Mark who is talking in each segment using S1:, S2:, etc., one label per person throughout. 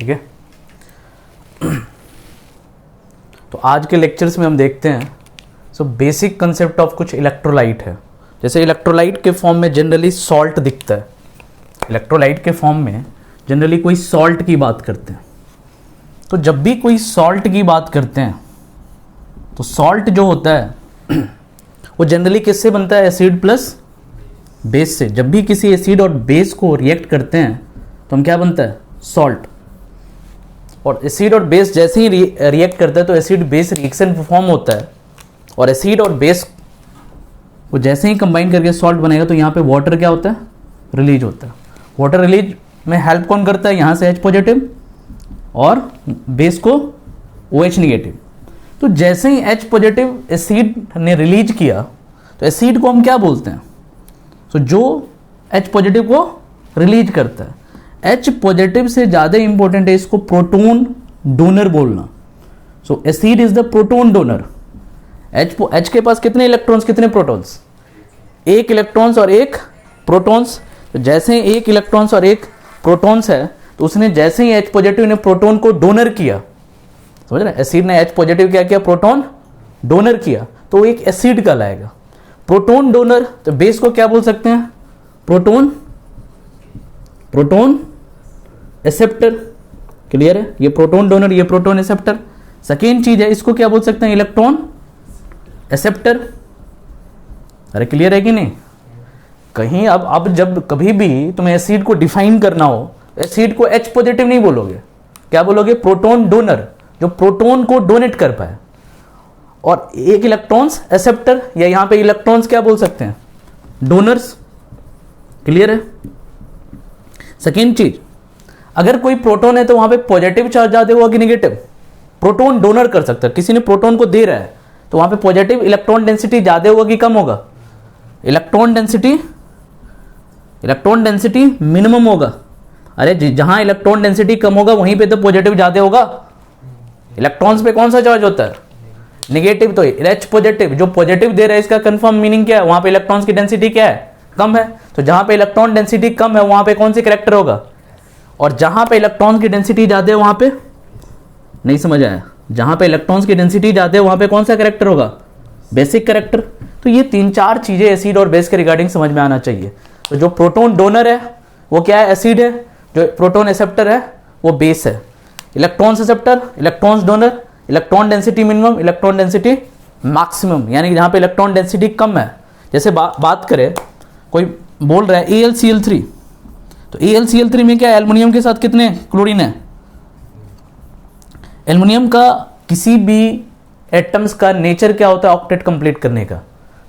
S1: ठीक है। तो आज के लेक्चर्स में हम देखते हैं सो बेसिक कंसेप्ट ऑफ कुछ इलेक्ट्रोलाइट है। जैसे इलेक्ट्रोलाइट के फॉर्म में जनरली सॉल्ट दिखता है, इलेक्ट्रोलाइट के फॉर्म में जनरली कोई सॉल्ट की बात करते हैं। तो जब भी कोई सॉल्ट की बात करते हैं तो सॉल्ट जो होता है वो जनरली किससे बनता है? एसिड प्लस बेस से। जब भी किसी एसिड और बेस को रिएक्ट करते हैं तो हम क्या बनता है? सॉल्ट। और एसिड और बेस जैसे ही रिएक्ट करता है तो एसिड बेस रिएक्शन फॉर्म होता है, और एसिड और बेस को जैसे ही कंबाइन करके सॉल्ट बनेगा तो यहाँ पे वाटर क्या होता है? रिलीज होता है। वाटर रिलीज में हेल्प कौन करता है? यहाँ से H पॉजिटिव और बेस को OH निगेटिव। तो जैसे ही H पॉजिटिव एसिड ने रिलीज किया तो एसिड को हम क्या बोलते हैं? तो जो H पॉजिटिव को रिलीज करता है। H पॉजिटिव से ज़्यादा इंपॉर्टेंट है इसको प्रोटॉन डोनर बोलना। सो acid is the proton donor. H के पास कितने इलेक्ट्रॉन्स, कितने प्रोटॉन्स? एक इलेक्ट्रॉन्स और एक प्रोटॉन्स। तो जैसे ही एक इलेक्ट्रॉन्स और एक प्रोटॉन्स है तो उसने जैसे ही H पॉजिटिव ने प्रोटॉन को डोनर किया, समझ रहे? एसिड ने H पॉजिटिव क्या किया? प्रोटॉन डोनर किया, तो वो एक एसिड कहलाएगा। Proton donor. तो बेस को क्या बोल सकते हैं? Proton acceptor. क्लियर है? ये प्रोटॉन डोनर, ये प्रोटॉन एक्सेप्टर। सेकेंड चीज है, इसको क्या बोल सकते हैं? Electron acceptor. अरे क्लियर है कि नहीं? कहीं अब जब कभी भी तुम्हें एसिड को डिफाइन करना हो, एसिड को H पॉजिटिव नहीं बोलोगे, क्या बोलोगे? प्रोटॉन डोनर, जो प्रोटॉन को डोनेट कर पाए। और एक इलेक्ट्रॉन्स एक्सेप्टर, या यहां पे इलेक्ट्रॉन्स क्या बोल सकते हैं? डोनर्स। क्लियर है? सेकेंड चीज, अगर कोई प्रोटॉन है तो वहां पे पॉजिटिव चार्ज ज्यादा होगा कि नेगेटिव? प्रोटॉन डोनर कर सकता है, किसी ने प्रोटॉन को दे रहा है तो वहां पे पॉजिटिव इलेक्ट्रॉन डेंसिटी ज्यादा होगा कि कम होगा? इलेक्ट्रॉन डेंसिटी मिनिमम होगा। अरे जहां इलेक्ट्रॉन डेंसिटी कम होगा वहीं पे तो पॉजिटिव ज्यादा होगा। इलेक्ट्रॉन्स पे कौन सा चार्ज होता है? नेगेटिव। तो H पॉजिटिव जो पॉजिटिव दे रहा है, इसका कंफर्म मीनिंग क्या है? वहां पे इलेक्ट्रॉन्स की डेंसिटी क्या है? कम है। तो जहां पे इलेक्ट्रॉन डेंसिटी कम है वहां पे कौन सी कैरेक्टर होगा? और जहां पे इलेक्ट्रॉन की डेंसिटी ज्यादा है वहां पे, नहीं समझ आया? जहां पे इलेक्ट्रॉन्स की डेंसिटी ज्यादा है वहां पे कौन सा कैरेक्टर होगा? Basic character. तो ये 3-4 चीजें एसिड और बेस के रिगार्डिंग समझ में आना चाहिए। तो जो प्रोटॉन डोनर है वो क्या है? एसिड है। जो प्रोटॉन एक्सेप्टर है वो बेस है। Electrons acceptor, electrons donor, electron density minimum, electron density maximum, यानी कि जहां पे इलेक्ट्रॉन डेंसिटी कम है। जैसे बात करें, कोई बोल रहा है AlCl3, तो AlCl3 में क्या है? एल्युमिनियम के साथ कितने क्लोरीन है? एल्युमिनियम का किसी भी एटम्स का नेचर क्या होता है? ऑक्टेट कंप्लीट करने का।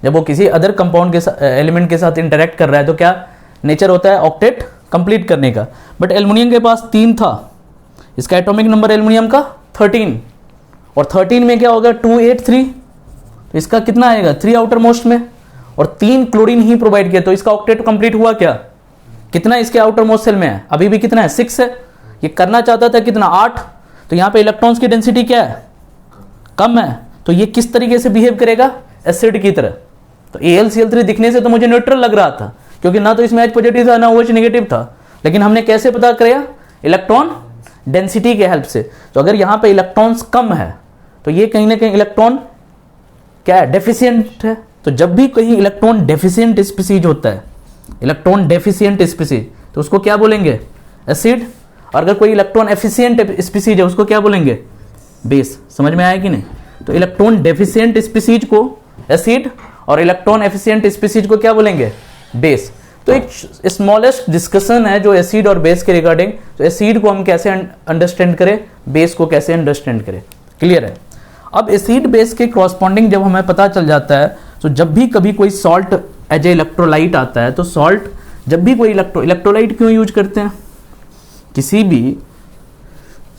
S1: जब वो किसी अदर कंपाउंड के साथ, एलिमेंट के साथ इंटरेक्ट कर रहा है तो क्या नेचर होता है? ऑक्टेट कंप्लीट करने का। बट एल्युमिनियम के पास 3 था। इसका एटॉमिक नंबर एल्युमिनियम का 13, और 13 में क्या होगा? 283। तो इसका कितना आएगा? 3 आउटर मोस्ट में, और 3 क्लोरीन ही प्रोवाइड किया, तो इसका ऑक्टेट कंप्लीट हुआ क्या? कितना इसके आउटर मोस्ट सेल में है? अभी भी कितना है? 6 है। ये करना चाहता था कितना? 8। तो यहाँ पे इलेक्ट्रॉन्स की डेंसिटी क्या है? कम है। तो ये किस तरीके से बिहेव करेगा? एसिड की तरह। तो AlCl3 दिखने से तो मुझे न्यूट्रल लग रहा था, क्योंकि ना तो इसमें H पॉजिटिव था ना OH नेगेटिव था, लेकिन हमने कैसे पता किया? इलेक्ट्रॉन डेंसिटी के हेल्प से। तो अगर यहाँ पे इलेक्ट्रॉन्स कम है तो ये कहीं ना कहीं इलेक्ट्रॉन क्या है? डेफिशिएंट है। तो जब भी कहीं इलेक्ट्रॉन डेफिशिएंट स्पीसीज होता है, इलेक्ट्रॉन डेफिशिएंट स्पीसीज, तो उसको क्या बोलेंगे? एसिड। और अगर कोई इलेक्ट्रॉन एफिशिएंट स्पीसीज है उसको क्या बोलेंगे? बेस। समझ में आया कि नहीं? तो इलेक्ट्रॉन डेफिशिएंट स्पीसीज को एसिड और इलेक्ट्रॉन एफिशिएंट स्पीसीज को क्या बोलेंगे? बेस। तो एक स्मॉलेस्ट डिस्कशन है जो एसिड और बेस के रिगार्डिंग। तो एसिड को हम कैसे अंडरस्टैंड करें, बेस को कैसे अंडरस्टैंड करें। क्लियर है? अब एसिड बेस के कॉरस्पॉन्डिंग जब हमें पता चल जाता है, तो जब भी कभी कोई सॉल्ट एज ए इलेक्ट्रोलाइट आता है, तो सॉल्ट जब भी कोई इलेक्ट्रोलाइट क्यों यूज करते हैं? किसी भी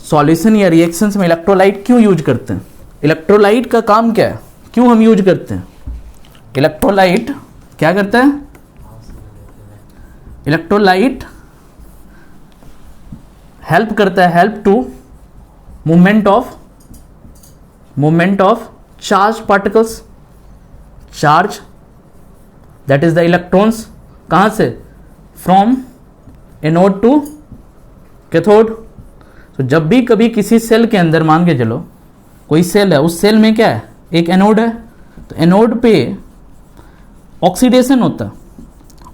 S1: सॉल्यूशन या रिएक्शंस में इलेक्ट्रोलाइट क्यों यूज करते हैं? इलेक्ट्रोलाइट का काम क्या है? क्यों हम यूज करते हैं? इलेक्ट्रोलाइट क्या करता है? इलेक्ट्रोलाइट हेल्प करता है, help to movement of charge particles. Charge that is the electrons, कहां से? From anode to cathode. तो जब भी कभी किसी सेल के अंदर मान के चलो कोई सेल है, उस सेल में क्या है, एक एनोड है, तो एनोड पे ऑक्सीडेशन होता है।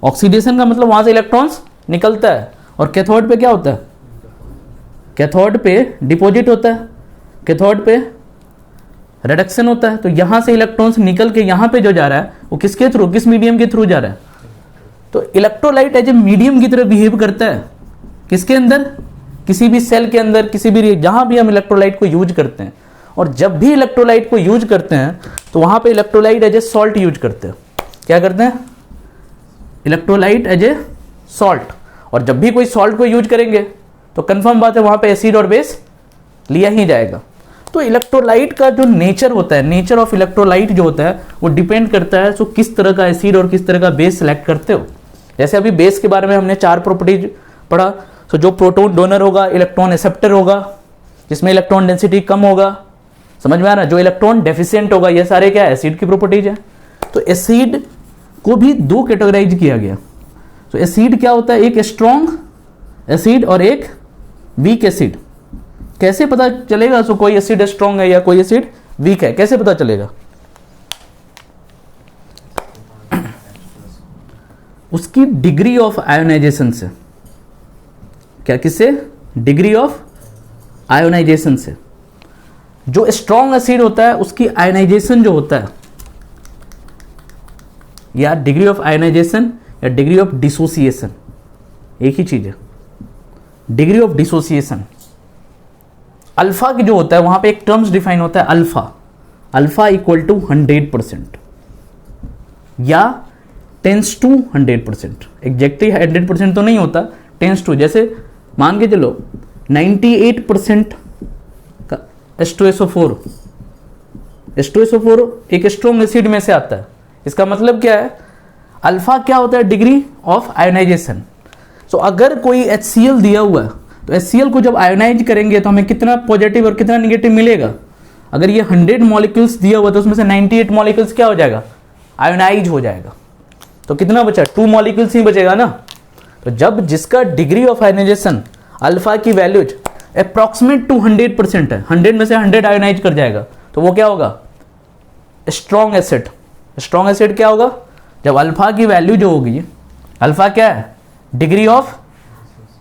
S1: ऑक्सीडेशन का मतलब वहां से इलेक्ट्रॉन्स निकलता है, और कैथोड पे क्या होता है, कैथोड पे डिपॉजिट होता है, कैथोड पे रिडक्शन होता है। तो यहां से इलेक्ट्रॉन्स निकल के यहां पे जो जा रहा है वो किसके थ्रू, किस मीडियम के थ्रू जा रहा है, तो इलेक्ट्रोलाइट एज ए मीडियम की तरह बिहेव करता है किसके अंदर, किसी भी सेल के अंदर, किसी भी जहां भी हम इलेक्ट्रोलाइट को यूज करते हैं। और जब भी इलेक्ट्रोलाइट को यूज करते हैं तो वहां पे electrolyte as a salt use करते हैं। क्या करते हैं, इलेक्ट्रोलाइट एज ए सॉल्ट। और जब भी कोई सॉल्ट को यूज करेंगे तो कंफर्म बात है वहां पे एसिड और बेस लिया ही जाएगा। तो इलेक्ट्रोलाइट का जो नेचर होता है, नेचर ऑफ इलेक्ट्रोलाइट जो होता है वो डिपेंड करता है, सो किस तरह का एसिड और किस तरह का बेस सेलेक्ट करते हो। जैसे अभी बेस के बारे में हमने 4 प्रॉपर्टीज पढ़ा। तो जो प्रोटॉन डोनर होगा, इलेक्ट्रॉन एक्सेप्टर होगा जिसमें इलेक्ट्रॉन डेंसिटी कम होगा, समझ में आ रहा है, जो इलेक्ट्रॉन डेफिशिएंट होगा, ये सारे क्या एसिड की प्रॉपर्टीज है। तो एसिड को भी 2 कैटेगराइज किया गया। तो एसिड क्या होता है, एक स्ट्रॉन्ग एसिड और एक वीक एसिड। कैसे पता चलेगा सो कोई एसिड स्ट्रॉन्ग है या कोई एसिड वीक है, कैसे पता चलेगा, उसकी डिग्री ऑफ आयोनाइजेशन से। क्या, किससे, डिग्री ऑफ आयोनाइजेशन से। जो स्ट्रॉन्ग एसिड होता है उसकी आयोनाइजेशन जो होता है, या डिग्री ऑफ आयोनाइजेशन या डिग्री ऑफ डिसोसिएशन, एक ही चीज है, डिग्री ऑफ डिसोसिएशन। अल्फा की जो होता है वहां पे एक टर्म्स डिफाइन होता है अल्फा, अल्फा इक्वल टू 100% या टेंस टू 100%। एग्जैक्टली 100% तो नहीं होता, टेंस टू, जैसे मान के चलो 98% का H2SO4 एक स्ट्रॉन्ग एसिड में से आता है। इसका मतलब क्या है, अल्फा क्या होता है, डिग्री ऑफ आयोनाइजेशन। सो अगर कोई HCl दिया हुआ है तो HCl को जब आयोनाइज करेंगे तो हमें कितना पॉजिटिव और कितना निगेटिव मिलेगा। अगर ये 100 मॉलिक्यूल्स दिया हुआ तो उसमें से 98 मॉलिक्यूल्स क्या हो जाएगा, आयोनाइज हो जाएगा। तो कितना बचा, 2 मॉलिक्यूल्स ही बचेगा ना। तो जब जिसका डिग्री ऑफ आयोनाइजेशन अल्फा की वैल्यूज अप्रॉक्सीमेट टू 100% है, 100 में से 100 आयोनाइज कर जाएगा, तो वो क्या होगा, स्ट्रॉन्ग एसिड। स्ट्रॉन्ग एसिड क्या होगा, जब अल्फा की वैल्यू जो होगी, अल्फा क्या है, डिग्री ऑफ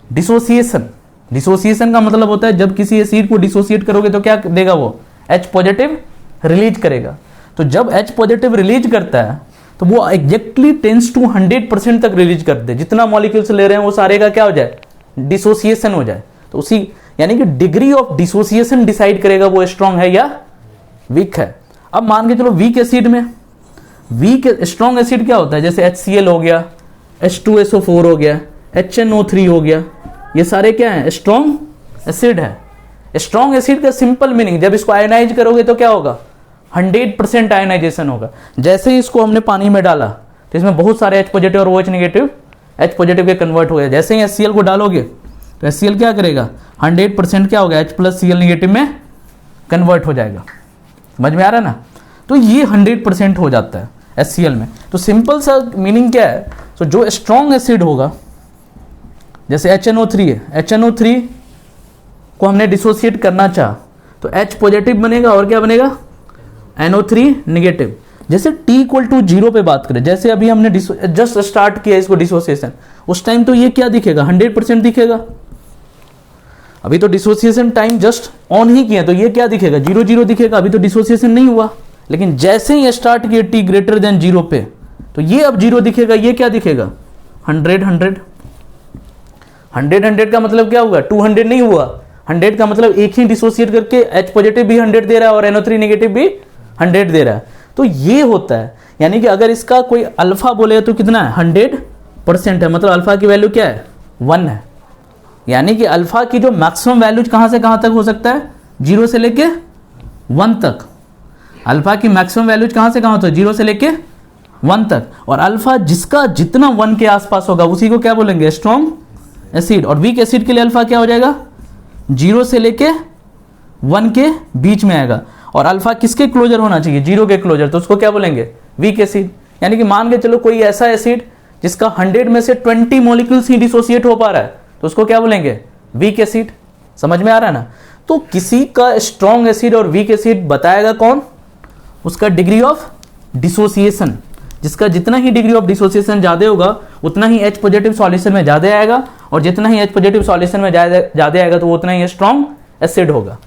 S1: डिसोसिएशन। डिसोसिएशन का मतलब होता है जब किसी एसिड को डिसोसिएट करोगे तो क्या देगा, वो H पॉजिटिव रिलीज करेगा। तो जब H पॉजिटिव रिलीज करता है तो वो एग्जैक्टली टेंस टू 100% तक रिलीज कर दे। जितना मॉलिक्यूल्स ले रहे हैं वो सारे का क्या हो जाए, डिसोसिएशन हो जाए। तो उसी यानी कि डिग्री ऑफ डिसोसिएशन डिसाइड करेगा वो स्ट्रॉन्ग है या वीक है। अब मान के चलो वीक एसिड में, वीक स्ट्रॉन्ग एसिड क्या होता है, जैसे HCl हो गया, H2SO4 हो गया, HNO3 हो गया, ये सारे क्या हैं, स्ट्रॉन्ग एसिड है। स्ट्रॉन्ग एसिड का सिंपल मीनिंग, जब इसको आयोनाइज करोगे तो क्या होगा, 100% आयोनाइजेशन होगा। जैसे ही इसको हमने पानी में डाला तो इसमें बहुत सारे H पॉजिटिव और OH नेगेटिव H पॉजिटिव के कन्वर्ट हो गए। जैसे ही HCl को डालोगे तो HCl क्या करेगा, 100% क्या होगा, H प्लस Cl नेगेटिव में कन्वर्ट हो जाएगा। समझ में आ रहा है ना। तो ये 100% हो जाता है HCl में। तो सिंपल सा मीनिंग क्या है, तो जो स्ट्रॉन्ग एसिड होगा, जैसे HNO3 है, HNO3 को हमने डिसोसिएट करना चाहा तो H पॉजिटिव बनेगा और क्या बनेगा, NO3 नेगेटिव। जैसे T इक्वल टू 0 पे बात करें, जैसे अभी हमने जस्ट स्टार्ट किया इसको डिसोसिएशन, उस टाइम तो ये क्या दिखेगा, 100% दिखेगा। अभी तो डिसोसिएशन टाइम जस्ट ऑन ही किया तो ये क्या दिखेगा, 0 दिखेगा, अभी तो डिसोसिएशन नहीं हुआ। लेकिन जैसे ही स्टार्ट किया T ग्रेटर देन 0 पे तो ये अब 0 दिखेगा, ये क्या दिखेगा, 100 का मतलब क्या हुआ, 200 नहीं हुआ, 100 का मतलब एक ही डिसोसिएट करके H पॉजिटिव भी 100 दे रहा है और NO3 नेगेटिव भी 100 दे रहा है। तो ये होता है, यानी कि अगर इसका कोई अल्फा बोले तो कितना है, 100% है, मतलब अल्फा की वैल्यू क्या है, 1 है। यानी कि अल्फा की जो मैक्सिमम वैल्यूज कहां से कहां तक हो सकता है, 0 से लेके 1 तक। अल्फा की मैक्सिमम वैल्यूज कहां से कहां होता है, 0 से लेके 1 तक। और अल्फा जिसका जितना 1 के आसपास होगा उसी को क्या बोलेंगे, स्ट्रॉन्ग एसिड। और वीक एसिड के लिए अल्फा क्या हो जाएगा, 0 से लेके 1 के बीच में आएगा। और अल्फा किसके क्लोजर होना चाहिए, 0 के क्लोजर, तो उसको क्या बोलेंगे, वीक एसिड। यानी कि मान के चलो कोई ऐसा एसिड जिसका 100 में से 20 मॉलिक्यूल्स ही डिसोसिएट हो पा रहा है तो उसको क्या बोलेंगे, वीक एसिड। समझ में आ रहा है ना। तो किसी का स्ट्रॉन्ग एसिड और वीक एसिड बताएगा कौन, उसका डिग्री ऑफ डिसोसिएशन। जिसका जितना ही डिग्री ऑफ डिसोसिएशन ज़्यादा होगा उतना ही H पॉजिटिव सॉल्यूशन में ज़्यादा आएगा, और जितना ही H पॉजिटिव सॉल्यूशन में ज़्यादा आएगा तो वो उतना ही स्ट्रॉन्ग एसिड होगा।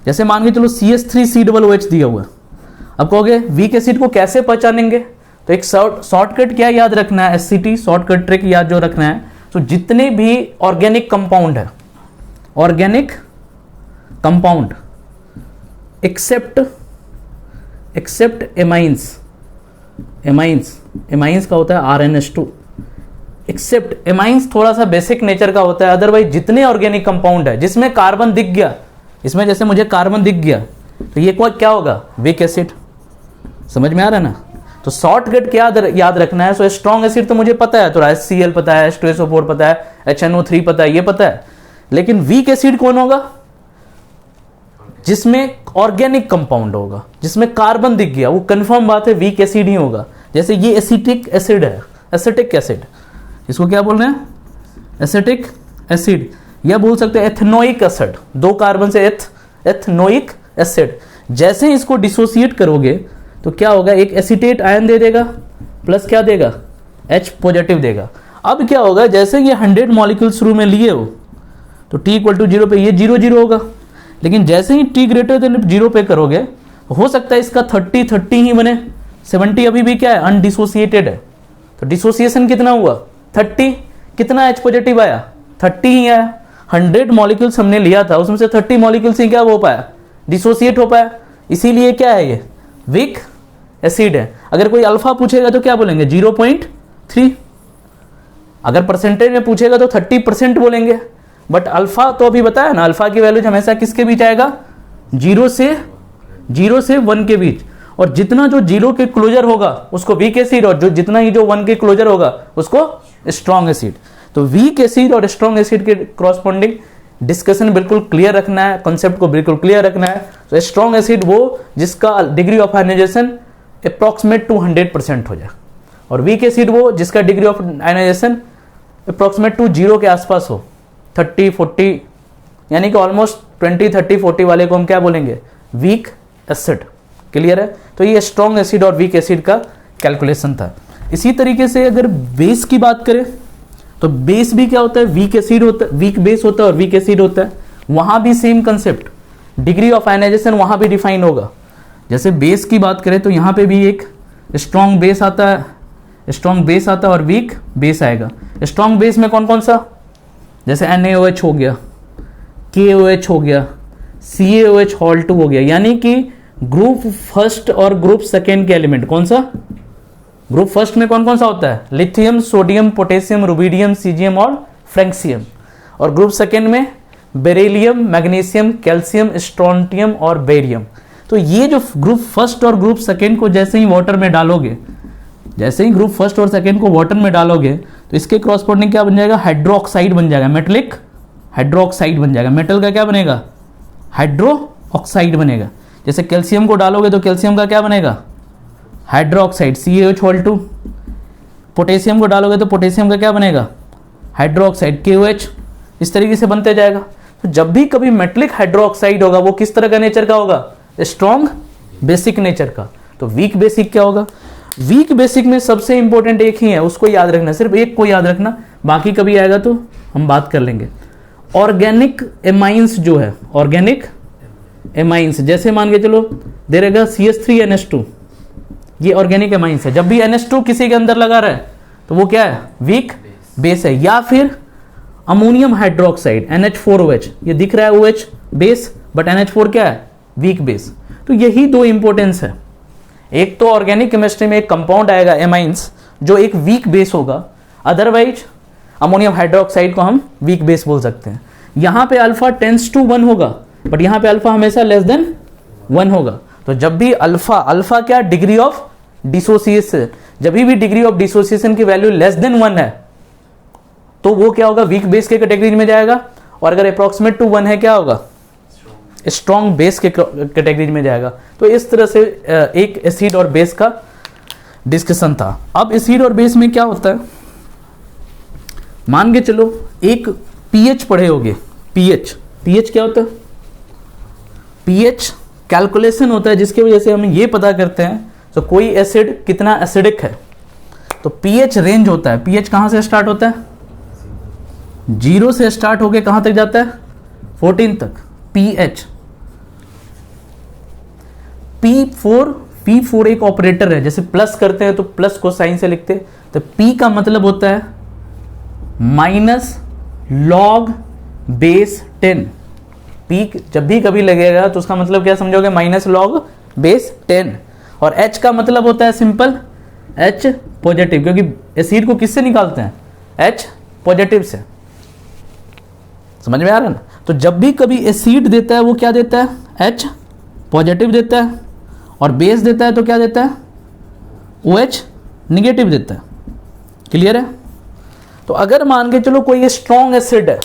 S1: जैसे मान के चलो CH3COOH दिया हुआ, अब कहोगे वीक एसिड को कैसे पहचानेंगे, तो एक शॉर्टकट क्या याद रखना है, SCT शॉर्टकट ट्रिक याद जो रखना है। तो जितने भी ऑर्गेनिक कंपाउंड है, organic compound except amines, amines का होता है RNS2, एक्सेप्ट एमाइंस थोड़ा सा बेसिक नेचर का होता है, अदरवाइज जितने ऑर्गेनिक कंपाउंड है जिसमें कार्बन दिख गया, इसमें जैसे मुझे कार्बन दिख गया तो ये क्या होगा, वीक एसिड। समझ में आ रहा है ना। तो शॉर्टकट क्या याद रखना है, सो स्ट्रॉन्ग एसिड तो मुझे पता है, थोड़ा HCl पता है, H2SO4 पता है, HNO3 पता है, ये पता है। लेकिन वीक एसिड कौन होगा, जिसमें ऑर्गेनिक कंपाउंड होगा, जिसमें कार्बन दिख गया, वो कंफर्म बात है वीक एसिड ही होगा। जैसे ये एसिटिक एसिड है, एसिटिक एसिड, इसको क्या बोल रहे हैं, एसिटिक एसिड, या बोल सकते हैं एथनोइक एसिड, 2 कार्बन से एथनोइक एसिड। जैसे इसको डिसोसिएट करोगे तो क्या होगा, एक एसिटेट आयन दे देगा, प्लस क्या देगा, H पॉजिटिव देगा। अब क्या होगा, जैसे ये 100 मॉलिक्यूल शुरू में लिए हो तो T = 0 पे ये 0 होगा, लेकिन जैसे ही T > 0 पे करोगे हो सकता है इसका 30 ही बने, 70 अभी भी क्या है, अनडिसोसिएटेड है। तो डिसोसिएशन कितना हुआ, 30, कितना H पॉजिटिव आया, 30 ही आया। 100 मॉलिक्यूल्स हमने लिया था, उसमें से 30 मॉलिक्यूल्स ही क्या हो पाया, डिसोसिएट हो पाया, इसीलिए क्या है, ये वीक एसिड है। अगर कोई अल्फा पूछेगा तो क्या बोलेंगे, 0.3, अगर परसेंटेज में पूछेगा तो 30% बोलेंगे। बट अल्फा तो अभी बताया ना, अल्फा की वैल्यू हमेशा किसके बीच आएगा, 0 से 1 के बीच, और जितना जो 0 के क्लोजर होगा उसको वीक एसिड, और जितना ही जो 1 के क्लोजर होगा उसको स्ट्रॉन्ग एसिड। तो वीक एसिड और स्ट्रॉन्ग एसिड के कॉरस्पॉन्डिंग डिस्कशन बिल्कुल क्लियर रखना है, कॉन्सेप्ट को बिल्कुल क्लियर रखना है। तो स्ट्रॉन्ग एसिड वो जिसका degree of ionization approximate to 100% हो जाए, और वीक एसिड वो जिसका degree of ionization approximate to 0 के आसपास हो, 30-40, यानी कि ऑलमोस्ट 20-30-40 वाले को हम क्या बोलेंगे, वीक एसिड। क्लियर है। तो ये स्ट्रॉन्ग एसिड और वीक एसिड का कैलकुलेशन था। इसी तरीके से अगर बेस की बात करें तो बेस भी क्या होता है, वीक एसिड होता है, वीक बेस होता है और वीक एसिड होता है। वहां भी same concept, degree of ionization वहां भी डिफाइन होगा। जैसे बेस की बात करें तो यहाँ पे भी एक स्ट्रॉन्ग बेस आता है, स्ट्रॉन्ग बेस आता है और वीक बेस आएगा। स्ट्रॉन्ग बेस में कौन कौन सा, जैसे NaOH हो गया, KOH हो गया, CaOH Hal2 हो गया, यानी कि ग्रुप फर्स्ट और ग्रुप सेकेंड के एलिमेंट। कौन सा, ग्रुप फर्स्ट में कौन कौन सा होता है, lithium, sodium, potassium, rubidium, caesium और फ्रैंक्सियम। और ग्रुप सेकेंड में बेरिलियम, मैग्नीशियम, कैल्शियम, स्ट्रोंटियम और बेरियम। तो ये जो ग्रुप फर्स्ट और ग्रुप सेकेंड को जैसे ही वाटर में डालोगे, जैसे ही ग्रुप फर्स्ट और सेकेंड को वाटर में डालोगे तो इसके क्रॉसपोर्डिंग क्या बन जाएगा, हाइड्रोक्साइड बन जाएगा, मेटलिक हाइड्रोक्साइड बन जाएगा। मेटल का क्या बनेगा, हाइड्रोक्साइड बनेगा। जैसे कैल्शियम को डालोगे तो कैल्शियम का क्या बनेगा, हाइड्रोक्साइड, CaOH2। पोटेशियम को डालोगे तो पोटेशियम का क्या बनेगा, हाइड्रोक्साइड, KOH। इस तरीके से बनते जाएगा। तो जब भी कभी मेटलिक हाइड्रोक्साइड होगा वो किस तरह का नेचर का होगा, स्ट्रॉन्ग बेसिक नेचर का। तो वीक बेसिक क्या होगा, वीक बेसिक में सबसे इंपॉर्टेंट एक ही है, उसको याद रखना, सिर्फ एक को याद रखना, बाकी कभी आएगा तो हम बात कर लेंगे। ऑर्गेनिक एमाइंस जो है, ऑर्गेनिक एमाइंस, जैसे मान के चलो दे रहेगा CH3NH2, ये ऑर्गेनिक एमाइंस है। जब भी NH2 किसी के अंदर लगा रहा है तो वो क्या है, वीक बेस है। या फिर अमोनियम हाइड्रोक्साइड NH4OH, ये दिख रहा है OH बेस, बट NH4 क्या है, वीक बेस। तो यही दो इंपॉर्टेंस है। एक तो ऑर्गेनिक केमिस्ट्री में एक कंपाउंड आएगा एमाइंस जो एक वीक बेस होगा, अदरवाइज अमोनियम हाइड्रोक्साइड को हम वीक बेस बोल सकते हैं। यहाँ पे अल्फा टेंड्स टू 1 होगा, बट यहाँ पे अल्फा हमेशा लेस देन 1 होगा। तो जब भी अल्फा क्या, डिग्री ऑफ डिसोसिएशन, जब भी डिग्री ऑफ डिसोसिएशन की वैल्यू लेस देन 1 है तो वो क्या होगा, वीक बेस के कैटेगरी में जाएगा। और अगर अप्रॉक्सीमेट टू 1 है क्या होगा, स्ट्रॉन्ग बेस के कैटेगरी में जाएगा। तो इस तरह से एक एसिड और बेस का डिस्कशन था। अब एसिड और बेस में क्या होता है, मान के चलो एक पीएच पढ़े होगे, पीएच पीएच क्या होता है? पीएच कैलकुलेशन होता है जिसकी वजह से हम ये पता करते हैं तो कोई एसिड कितना एसिडिक है। तो पीएच रेंज होता है, पीएच कहाँ से स्टार्ट होता है? 0 से स्टार्ट होके कहाँ तक जाता है? 14 तक। पीएच P4 एक ऑपरेटर है, जैसे प्लस करते हैं तो प्लस को साइन से लिखते हैं, तो P का मतलब होता है माइनस लॉग बेस 10। P जब भी कभी लगेगा तो उसका मतलब क्या समझोगे? Minus log base 10। और H का मतलब होता है सिंपल H पॉजिटिव, क्योंकि एसिड को किससे निकालते हैं? H पॉजिटिव से। समझ में आ रहा है ना? तो जब भी कभी एसिड देता है वो क्या देता है? H पॉजिटिव देता है, और बेस देता है तो क्या देता है? OH निगेटिव देता है। क्लियर है? तो अगर मान के चलो कोई स्ट्रॉन्ग एसिड है,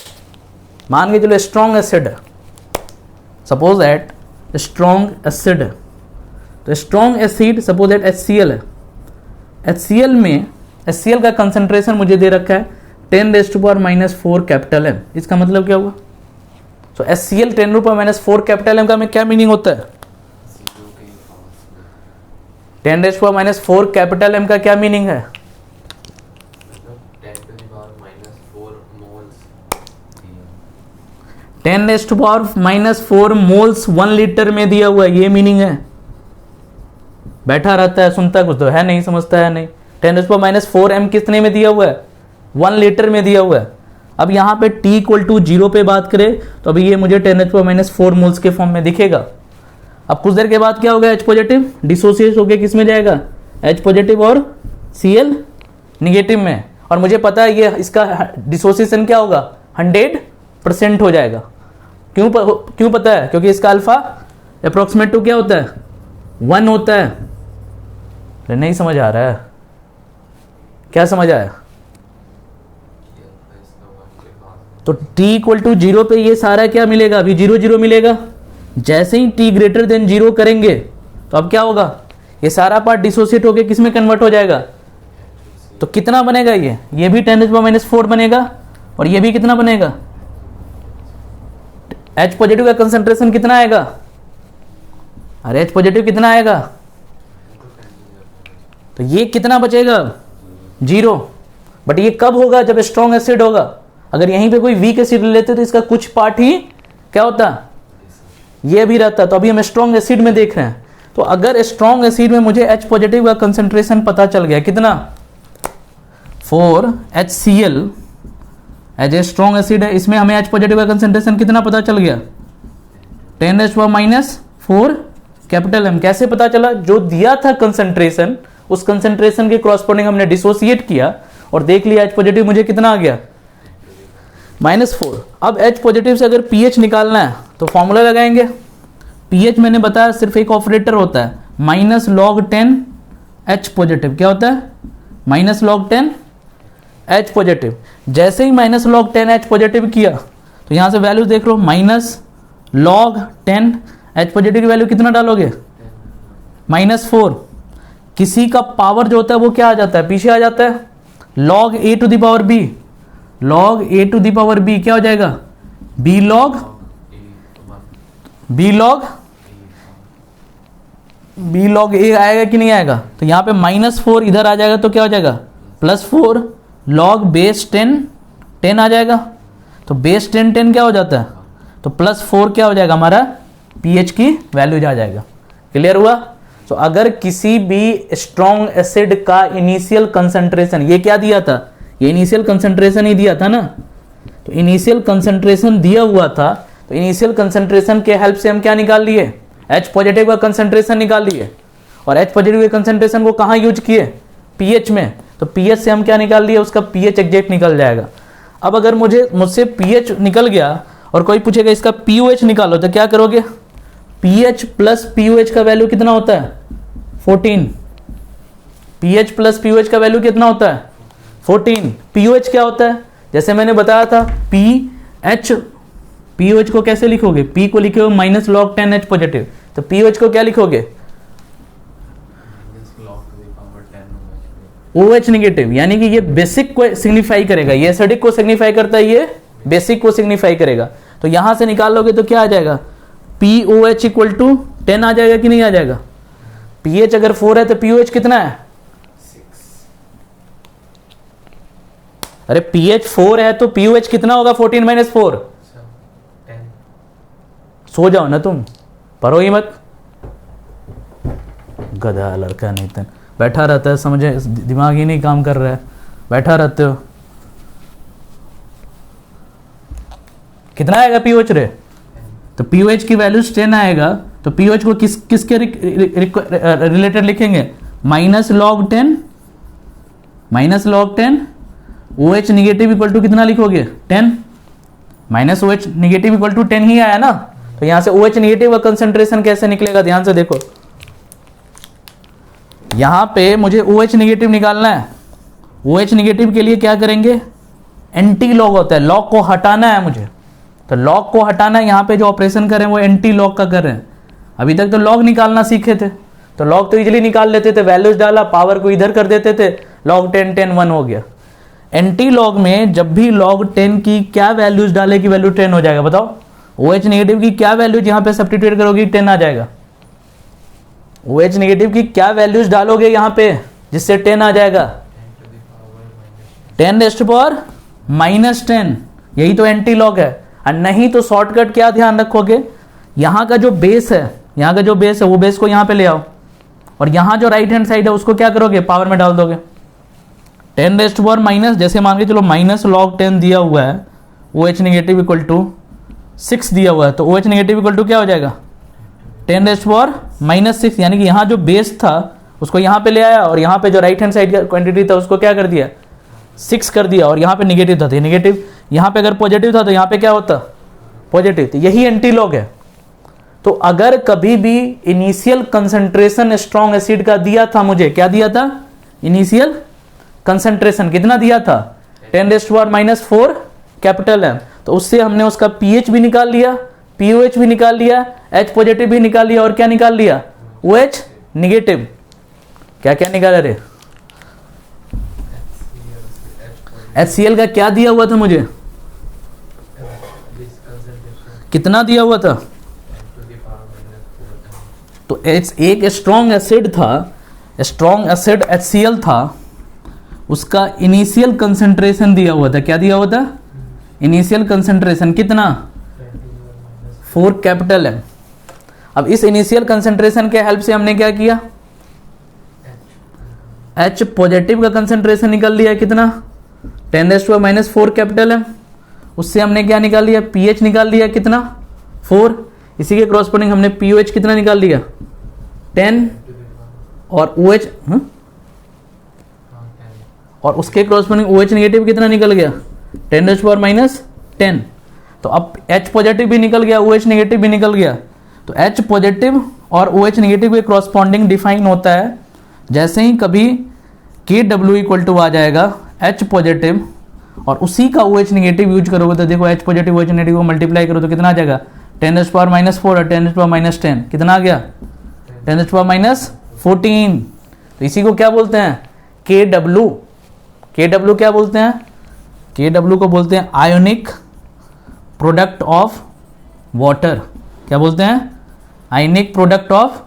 S1: मान के चलो स्ट्रॉन्ग एसिड है, सपोज दैट स्ट्रॉन्ग एसिड है, तो strong acid suppose that HCl है। HCl में HCl का कंसंट्रेशन मुझे दे रखा है 10⁻⁻⁴ कैपिटल M। इसका मतलब क्या हुआ? तो HCl 10⁻⁻⁴ कैपिटल M का में क्या मीनिंग होता है? 10⁻⁻⁴ कैपिटल M का क्या मीनिंग है? 10⁻⁻⁴ मोल्स 1 लीटर में दिया हुआ है, ये मीनिंग है। बैठा रहता है, सुनता कुछ तो है नहीं, समझता है नहीं। 10⁻⁴ M कितने में दिया हुआ है? 1 लीटर में दिया हुआ है। अब यहाँ पे T = 0 पे बात करें तो अभी ये मुझे 10⁻⁴ मोल्स के फॉर्म में दिखेगा। अब कुछ देर के बाद क्या होगा? H पॉजिटिव डिसोसिएट होकर किस में जाएगा? H पॉजिटिव और Cl निगेटिव में। और मुझे पता है ये इसका डिसोसिएशन क्या होगा? 100% हो जाएगा। क्यों पता है? क्योंकि इसका अल्फा अप्रोक्सीमेट टू क्या होता है? 1 होता है। नहीं समझ आ रहा है? क्या समझ आया? तो T = 0 पे ये सारा क्या मिलेगा? अभी 0 0 मिलेगा। जैसे ही T > 0 करेंगे तो अब क्या होगा? ये सारा पार्ट डिसोसिएट होकर किस में कन्वर्ट हो जाएगा? तो कितना बनेगा? ये भी 10⁻⁴ बनेगा, और ये भी कितना बनेगा? H पॉजिटिव का कंसंट्रेशन कितना आएगा? अरे H पॉजिटिव कितना आएगा? तो ये कितना बचेगा? 0। बट ये कब होगा? जब स्ट्रॉन्ग एसिड होगा। अगर यहीं पे कोई वीक एसिड लेते तो इसका कुछ पार्ट ही क्या होता? ये भी रहता। तो अभी हम स्ट्रॉन्ग एसिड में देख रहे हैं। तो अगर स्ट्रॉन्ग एसिड में मुझे H पॉजिटिव का कंसंट्रेशन पता चल गया, कितना? 4 HCl as a strong acid है, इसमें हमें H पॉजिटिव का कंसंट्रेशन कितना पता चल गया? 10⁻⁴ कैपिटल M। कैसे पता चला? जो दिया था कंसंट्रेशन, उस कंसंट्रेशन के क्रॉसपोर्डिंग हमने डिसोसिएट किया और देख लिया H पॉजिटिव मुझे कितना आ गया? -4। अब H पॉजिटिव से अगर pH निकालना है तो फॉर्मूला लगाएंगे। pH मैंने बताया सिर्फ एक ऑपरेटर होता है, -log10 H पॉजिटिव। क्या होता है? -log10 H positive. जैसे ही -log10 H पॉजिटिव किया तो यहां से वैल्यू देख लो, -log10 H पॉजिटिव की वैल्यू कितना डालोगे? -4। किसी का पावर जो होता है वो क्या आ जाता है? पीछे आ जाता है। log A to the power B, log A to the power B क्या हो जाएगा? B log A आएगा कि नहीं आएगा? तो यहाँ पे -4 इधर आ जाएगा तो क्या हो जाएगा? +4 log बेस 10 आ जाएगा। तो बेस 10 क्या हो जाता है? तो +4 क्या हो जाएगा? हमारा pH की वैल्यू जा जाएगा। क्लियर हुआ? तो अगर किसी भी स्ट्रॉन्ग एसिड का इनिशियल कंसंट्रेशन, ये क्या दिया था? ये इनिशियल कंसंट्रेशन ही दिया था ना। तो इनिशियल कंसंट्रेशन दिया हुआ था, तो इनिशियल कंसंट्रेशन के हेल्प से हम क्या निकाल लिए? H पॉजिटिव का कंसंट्रेशन निकाल लिए। और H पॉजिटिव के कंसंट्रेशन को कहाँ यूज किए? pH में। तो pH से हम क्या निकाल लिए? उसका pH एग्जैक्ट निकल जाएगा। अब अगर मुझसे pH निकल गया और कोई पूछेगा इसका pOH निकालो, तो क्या करोगे? pH प्लस pOH का वैल्यू कितना होता है? 14। pH प्लस pOH का वैल्यू कितना होता है? 14। pOH क्या होता है? जैसे मैंने बताया था, pOH को कैसे लिखोगे? P को लिखोगे -log10 H पॉजिटिव, तो pOH को क्या लिखोगे? OH negative. यानी कि ये बेसिक को सिग्निफाई करेगा, ये एसिडिक को सिग्निफाई करता है, ये बेसिक को सिग्निफाई करेगा। तो यहां से निकाल लोगे तो क्या आ जाएगा, POH इक्वल टू 10 आ जाएगा कि नहीं आ जाएगा। pH अगर 4 है तो POH कितना है,
S2: 6।
S1: अरे pH 4 है तो POH कितना होगा, 14 माइनस 4।
S2: 10।
S1: सो जाओ ना तुम, पढ़ो ही मत, गधा लड़का नितिन बैठा रहता है, समझे, दिमाग ही नहीं काम कर रहा है, बैठा रहते हो। कितना आएगा POH रे, तो POH की वैल्यूज 10 आएगा, तो POH को किसके रिलेटेड लिखेंगे, minus log 10 OH negative equal to कितना लिखोगे 10, minus OH negative equal to 10 ही आया ना। तो यहां से OH निगेटिव का कंसेंट्रेशन कैसे निकलेगा, ध्यान से देखो, यहां पे मुझे OH निगेटिव निकालना है। OH निगेटिव के लिए क्या करेंगे, एंटी लॉग होता है, लॉग को हटाना है मुझे, तो लॉग को हटाना है। यहाँ पे जो ऑपरेशन कर रहे हैं वो एंटी लॉग का कर रहे हैं। अभी तक तो लॉग निकालना सीखे थे, तो लॉग तो इजीली निकाल लेते थे, वैल्यूज डाला, पावर को इधर कर देते थे, लॉग 10 10 1 हो गया। एंटी लॉग में जब भी लॉग 10 की क्या वैल्यूज डाले की वैल्यू 10 हो जाएगा, बताओ। OH नेगेटिव की क्या वैल्यूज यहाँ पे सब्स्टिट्यूट करोगे 10 आ जाएगा। OH नेगेटिव की क्या वैल्यूज डालोगे यहाँ पे जिससे 10 आ जाएगा, 10⁻⁻10, यही तो एंटी लॉग है। और नहीं तो शॉर्टकट क्या ध्यान रखोगे, यहाँ का जो बेस है, यहाँ का जो बेस है वो बेस को यहाँ पे ले आओ, और यहाँ जो राइट हैंड साइड है उसको क्या करोगे, पावर में डाल दोगे। 10⁻⁻, जैसे मान के चलो माइनस लॉग 10 दिया हुआ है, OH नेगेटिव इक्वल टू 6 दिया हुआ है, तो OH नेगेटिव इक्वल टू क्या हो जाएगा 10⁻⁻6, यानी कि यहाँ जो बेस था उसको यहाँ पे ले आया, और यहाँ पे जो राइट हैंड साइड का क्वांटिटी था उसको क्या कर दिया 6 कर दिया, और यहाँ पे निगेटिव था तो निगेटिव, यहाँ पे अगर पॉजिटिव था तो यहाँ पे क्या होता पॉजिटिव, तो यही एंटी लॉग है। तो अगर कभी भी इनिशियल कंसंट्रेशन स्ट्रॉन्ग एसिड का दिया था मुझे, क्या दिया था, इनिशियल कंसंट्रेशन कितना दिया था 10⁻⁻4 कैपिटल M, तो उससे हमने उसका pH भी निकाल लिया, POH भी निकाल लिया, H पॉजिटिव भी निकाल लिया, और क्या निकाल लिया OH निगेटिव। क्या क्या निकाला रे, HCl का क्या दिया हुआ था मुझे, कितना दिया हुआ था, तो एक स्ट्रॉन्ग एसिड था, स्ट्रॉन्ग एसिड HCl था, उसका इनिशियल कंसंट्रेशन दिया हुआ था, क्या दिया हुआ था इनिशियल कंसंट्रेशन कितना 4 कैपिटल M। अब इस इनिशियल कंसंट्रेशन के हेल्प से हमने क्या किया, H पॉजिटिव का कंसंट्रेशन निकाल लिया कितना 10⁻⁻4 कैपिटल M, उससे हमने क्या निकाल लिया pH निकाल लिया कितना 4, इसी के क्रॉसपोर्डिंग हमने POH कितना निकाल लिया 10, और OH और उसके क्रॉसपोर्डिंग OH नेगेटिव कितना निकल गया 10⁻⁻10। तो अब H पॉजिटिव भी निकल गया, OH नेगेटिव भी निकल गया, तो H पॉजिटिव और OH नेगेटिव के क्रॉसपोर्डिंग डिफाइन होता है, जैसे ही कभी KW इक्वल टू आ जाएगा H पॉजिटिव और उसी का OH नेगेटिव यूज करोगे, तो देखो H पॉजिटिव OH नेगेटिव को मल्टीप्लाई करो तो कितना आ जाएगा 10⁻⁻4 और 10⁻⁻10 कितना आ गया 10⁻14। तो इसी को क्या बोलते हैं KW, KW क्या बोलते हैं, KW को बोलते हैं आयोनिक प्रोडक्ट ऑफ वाटर, क्या बोलते हैं आयोनिक प्रोडक्ट ऑफ,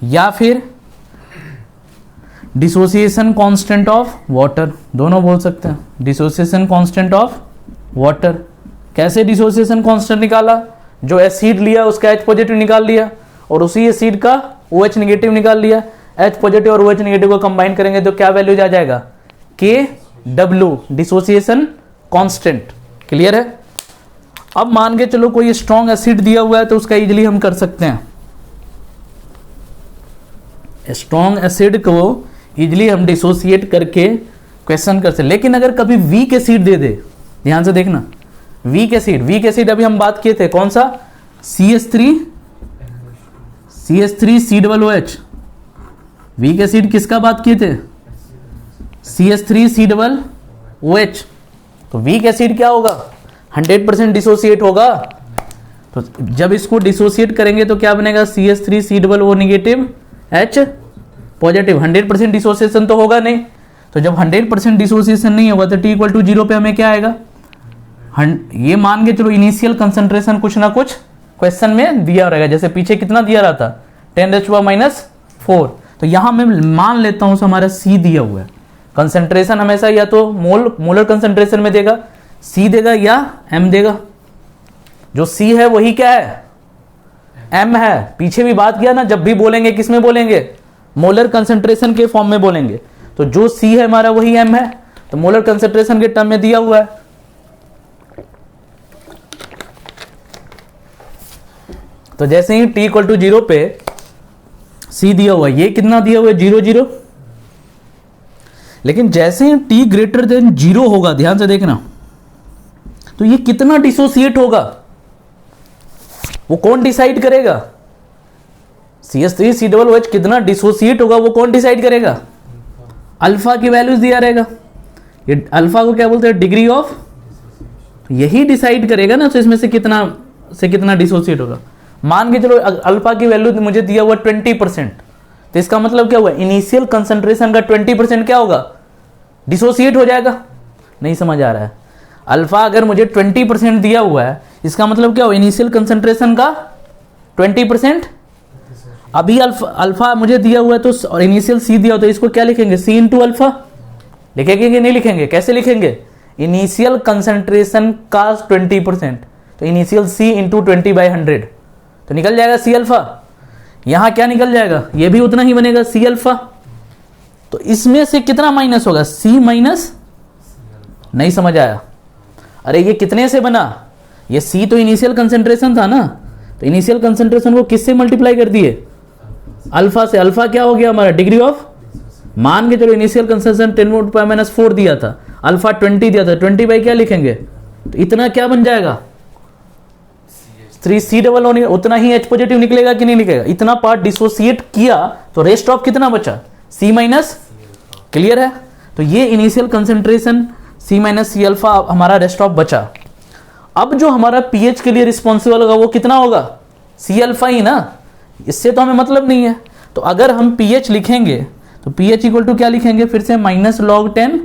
S1: या फिर डिसोसिएशन कांस्टेंट ऑफ वाटर, दोनों बोल सकते हैं, डिसोसिएशन कांस्टेंट ऑफ वाटर। कैसे डिसोसिएशन कांस्टेंट निकाला, जो एसिड लिया उसका H पॉजिटिव निकाल लिया और उसी एसिड का OH नेगेटिव निकाल लिया, H पॉजिटिव और OH नेगेटिव को कंबाइन करेंगे तो क्या वैल्यू आ जाएगा KW, डिसोसिएशन कांस्टेंट। क्लियर है। अब मान के चलो कोई स्ट्रॉन्ग एसिड दिया हुआ है तो उसका इजीली हम कर सकते हैं, स्ट्रॉन्ग एसिड को इजीली हम डिसोसिएट करके क्वेश्चन कर सकते। लेकिन अगर कभी वीक एसिड दे दे, ध्यान से देखना, वीक एसिड अभी हम बात किए थे कौन सा CH3CH3COOH, वीक एसिड किसका बात किए थे CH3COOH। तो वीक एसिड क्या होगा 100% डिसोसिएट होगा, तो जब इसको डिसोसिएट करेंगे तो क्या बनेगा CH3COO negative H positive, 100% dissociation तो होगा नहीं, तो जब 100% डिसोसिएशन नहीं होगा तो T = 0 पे हमें क्या आएगा ये मान के चलो इनिशियल कंसंट्रेशन कुछ ना कुछ क्वेश्चन में दिया रहेगा, जैसे पीछे कितना दिया रहा था 10⁻⁴। तो यहां मैं मान लेता हूं हमारा सी दिया हुआ है। कंसंट्रेशन हमेशा या तो मोलर कंसंट्रेशन में देगा, सी देगा या एम देगा। जो सी है वही क्या है, एम है। पीछे भी बात किया ना, जब भी बोलेंगे किस में बोलेंगे, मोलर कंसंट्रेशन के फॉर्म में बोलेंगे। तो जो सी है हमारा वही एम है, तो मोलर कंसंट्रेशन के टर्म में दिया हुआ है। तो जैसे ही t = 0 पे c दिया हुआ है, ये कितना दिया हुआ है 0 0। लेकिन जैसे ही t > 0 होगा, ध्यान से देखना, तो ये कितना डिसोसिएट होगा वो कौन डिसाइड करेगा, CH3COOH कितना डिसोसिएट होगा वो कौन डिसाइड करेगा, अल्फा की वैल्यूज दिया रहेगा। ये अल्फा को क्या बोलते हैं, डिग्री ऑफ, यही डिसाइड करेगा ना। तो इसमें से कितना डिसोसिएट होगा। मान के चलो अल्फा की वैल्यू मुझे दिया हुआ 20%, तो इसका मतलब क्या हुआ, इनिशियल कंसंट्रेशन का 20% क्या होगा, डिसोसिएट हो जाएगा। नहीं समझ आ रहा है, अल्फा अगर मुझे 20% दिया हुआ है, इसका मतलब क्या हुआ, इनिशियल कंसंट्रेशन का 20%। अभी अल्फा मुझे दिया हुआ है तो, और इनिशियल सी दिया हो, तो इसको क्या लिखेंगे, सी इंटू अल्फा लिखेंगे कि नहीं लिखेंगे, कैसे लिखेंगे, इनिशियल कंसंट्रेशन का 20%, तो इनिशियल सी इंटू 20/100, तो निकल जाएगा सी अल्फा। यहां क्या निकल जाएगा, ये भी उतना ही बनेगा सी अल्फा। तो इसमें से कितना माइनस होगा, सी माइनस, नहीं समझ आया। अरे ये कितने से बना, ये सी तो इनिशियल कंसंट्रेशन था ना, तो इनिशियल कंसंट्रेशन को किससे मल्टीप्लाई कर दिए, अल्फा से। अल्फा क्या हो गया हमारा, डिग्री ऑफ, मान के चलो इनिशियल कंसंट्रेशन 10⁻⁴ दिया था, अल्फा 20 दिया था, 20 बाई क्या लिखेंगे, तो इतना क्या बन जाएगा 3C डबल होने, उतना ही H पॉजिटिव निकलेगा कि नहीं निकलेगा। इतना पार्ट डिसोसिएट किया तो रेस्ट ऑफ कितना बचा, C माइनस। क्लियर है। तो ये initial concentration C minus C alpha हमारा रेस्ट ऑफ बचा। अब जो हमारा पीएच के लिए रिस्पॉन्सिबल होगा वो कितना होगा, C अल्फा ही ना, इससे तो हमें मतलब नहीं है। तो अगर हम पीएच लिखेंगे तो पीएच इक्वल टू क्या लिखेंगे, फिर से -log10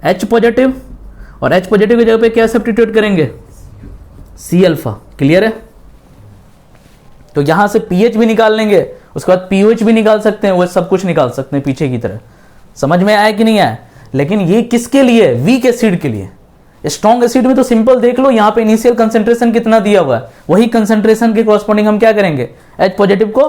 S1: H पॉजिटिव, और H पॉजिटिव की जगह पे क्या सब्स्टिट्यूट करेंगे, C अल्फा। क्लियर है। तो यहां से पीएच भी निकाल लेंगे, उसके बाद पीओएच भी निकाल सकते हैं, वो सब कुछ निकाल सकते हैं पीछे की तरह। समझ में आया कि नहीं आया। लेकिन ये किसके लिए, वीक एसिड के लिए। स्ट्रॉन्ग एसिड में तो सिंपल देख लो, यहां पे इनिशियल कंसंट्रेशन कितना दिया हुआ है, वही कंसंट्रेशन के कॉरस्पॉन्डिंग हम क्या करेंगे, H पॉजिटिव को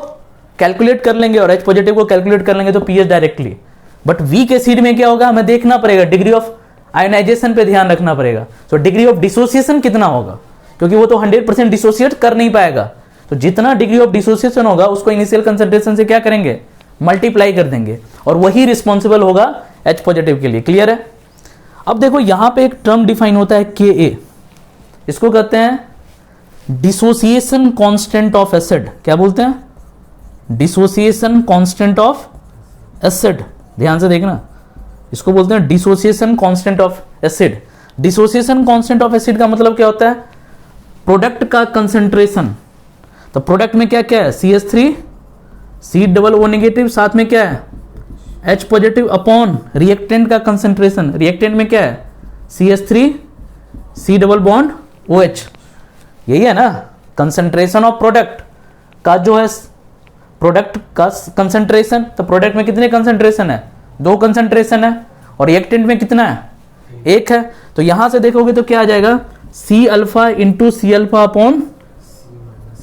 S1: कैलकुलेट कर लेंगे, और H पॉजिटिव को कैलकुलेट कर लेंगे तो pH directly. But weak acid में क्या होगा, हमें देखना पड़ेगा, डिग्री ऑफ आयोनाइजेशन पे ध्यान रखना पड़ेगा। तो डिग्री ऑफ डिसोसिएशन कितना होगा, क्योंकि वो तो 100% डिसोसिएट कर नहीं पाएगा। तो जितना डिग्री ऑफ डिसोसिएशन होगा उसको इनिशियल कंसंट्रेशन से क्या करेंगे, मल्टीप्लाई कर देंगे, और वही रिस्पॉन्सिबल होगा H पॉजिटिव के लिए। क्लियर है। अब देखो यहां पे एक टर्म डिफाइन होता है Ka, इसको कहते हैं डिसोसिएशन कांस्टेंट ऑफ एसिड। क्या बोलते हैं, डिसोसिएशन कांस्टेंट ऑफ एसिड। ध्यान से देखना, इसको बोलते हैं dissociation constant of acid. Dissociation constant of acid का मतलब क्या होता है, प्रोडक्ट का कंसंट्रेशन। तो प्रोडक्ट में क्या क्या है, CH3 COO नेगेटिव, साथ में क्या है H पॉजिटिव, अपॉन रिएक्टेंट का कंसंट्रेशन। रिएक्टेंट में क्या है CH3 C double bond OH। यही है ना कंसंट्रेशन ऑफ प्रोडक्ट का, जो है प्रोडक्ट का कंसंट्रेशन। तो प्रोडक्ट में कितने कंसंट्रेशन है, 2 कंसंट्रेशन है, और रिएक्टेंट में कितना है, 1 है। तो यहां से देखोगे तो क्या आ जाएगा, C alpha into C alpha upon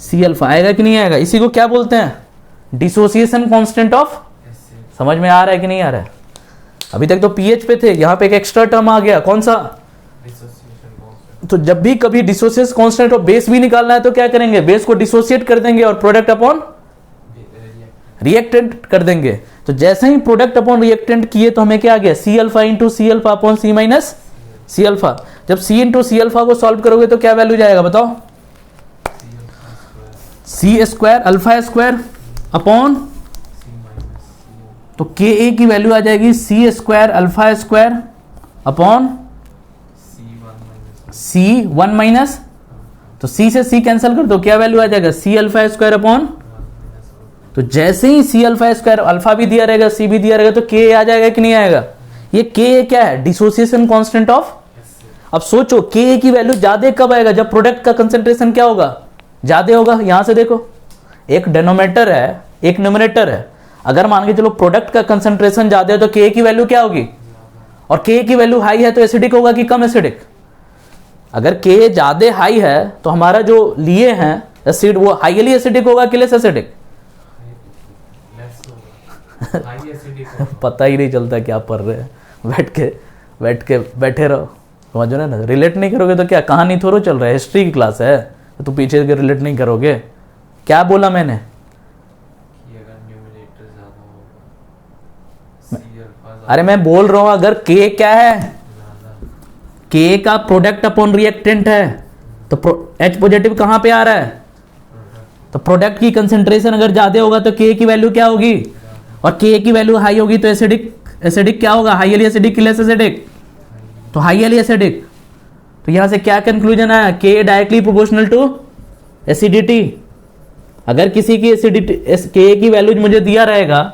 S1: C alpha. आएगा कि नहीं आएगा। इसी को क्या बोलते हैं, डिसोसिएशन कांस्टेंट ऑफ। समझ में आ रहा है कि नहीं आ रहा है। अभी तक तो पीएच पे थे, यहां पे एक एक्स्ट्रा टर्म आ गया, कौन सा, तो जब भी कभी डिसोसिएशन कांस्टेंट ऑफ बेस भी निकालना है तो क्या करेंगे, बेस को डिसोसिएट कर देंगे और प्रोडक्ट अपॉन रिएक्टेंट कर देंगे। तो जैसे ही प्रोडक्ट अपॉन रिएक्टेंट किए तो हमें क्या आ गया, C alpha into C alpha upon C minus C alpha. जब C इंटू C अल्फा को सॉल्व करोगे तो क्या वैल्यू जाएगा बताओ, C square alpha square upon, तो Ka की वैल्यू आ जाएगी C square alpha square upon C1 minus, तो C से C कैंसिल कर दो, क्या वैल्यू आ जाएगा C अल्फा स्क्वायर अपॉन, तो जैसे ही C अल्फा स्क्वायर, अल्फा भी दिया रहेगा C भी दिया रहेगा, तो Ka आ जाएगा कि नहीं आएगा। ये Ka क्या है, डिसोसिएशन कांस्टेंट ऑफ। अब सोचो के की वैल्यू ज्यादा कब आएगा, जब प्रोडक्ट का कंसेंट्रेशन क्या होगा, ज्यादा होगा। यहां से देखो, एक डिनोमिनेटर है एक न्यूमरेटर है, अगर मान के चलो प्रोडक्ट का कंसेंट्रेशन ज्यादा है तो के की वैल्यू क्या होगी, और के की वैल्यू हाई है तो एसिडिक होगा कि कम एसिडिक। अगर के ज्यादा हाई है तो हमारा जो लिए हैं एसिड वो हाईली एसिडिक होगा कि लेस एसिडिक? पता ही नहीं चलता क्या पढ़ रहे हैं, बैठे रहो, समझो ना। रिलेट नहीं करोगे तो क्या, कहानी थोड़ा चल रहा है, हिस्ट्री की क्लास है तो पीछे के रिलेट नहीं करोगे। क्या बोला मैंने? अरे मैं बोल रहा हूं अगर के क्या है, के का प्रोडक्ट अपॉन रिएक्टेंट है तो H पॉजिटिव कहां पे आ रहा है, तो प्रोडक्ट की कंसेंट्रेशन अगर ज्यादा होगा तो के की वैल्यू क्या होगी, और के की वैल्यू हाई होगी तो एसिडिक क्या होगा, हाईली एसिडिक कि लेस एसिडिक, तो हाईली एसिडिक। तो यहां से क्या कंक्लूजन आया, के डायरेक्टली प्रोपोर्शनल टू एसिडिटी। अगर किसी की एसिडिटी के की वैल्यूज मुझे दिया रहेगा